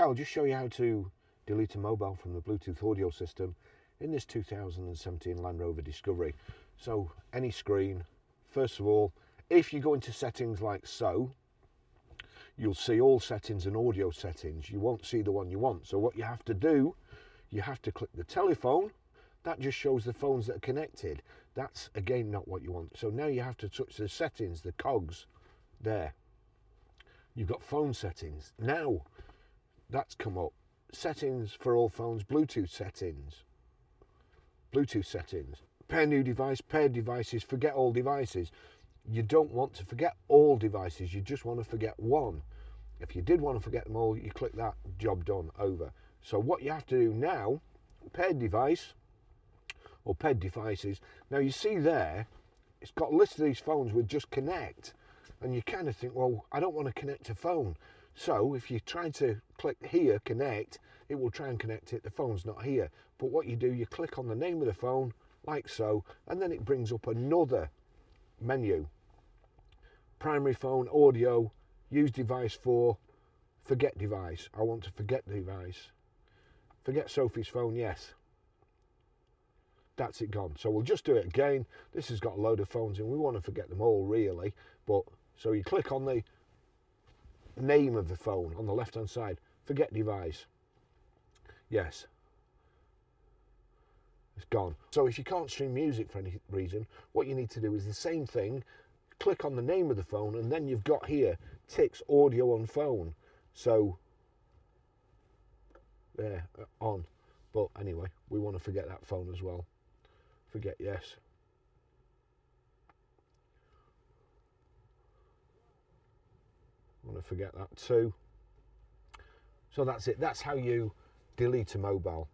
Okay, I'll just show you how to delete a mobile from the Bluetooth audio system in this 2017 Land Rover Discovery. So any screen, first of all, if you go into settings like so, you'll see all settings and audio settings. You won't see the one you want. So what you have to do, you have to click the telephone. That just shows the phones that are connected. That's again not what you want. So now you have to touch the settings, the cogs there. You've got phone settings. Now that's come up. Settings for all phones, Bluetooth settings. Bluetooth settings. Pair new device, paired devices, forget all devices. You don't want to forget all devices, you just want to forget one. If you did want to forget them all, you click that, job done, over. So what you have to do now, paired device, or paired devices. Now you see there, it's got a list of these phones with just connect. And you kind of think, well, I don't want to connect a phone. So if you try to click here, connect, it will try and connect it. The phone's not here. But what you do, you click on the name of the phone, like so, and then it brings up another menu. Primary phone, audio, use device for, forget device. I want to forget device. Forget Sophie's phone, yes. That's it gone. So we'll just do it again. This has got a load of phones in. We want to forget them all really. But so you click on the name of the phone on the left hand side. Forget device. Yes. It's gone. So if you can't stream music for any reason, what you need to do is the same thing. Click on the name of the phone and then you've got here ticks audio on phone. So there, on. But anyway, we want to forget that phone as well. Forget yes. I want to forget that too. So that's it. That's how you delete a mobile.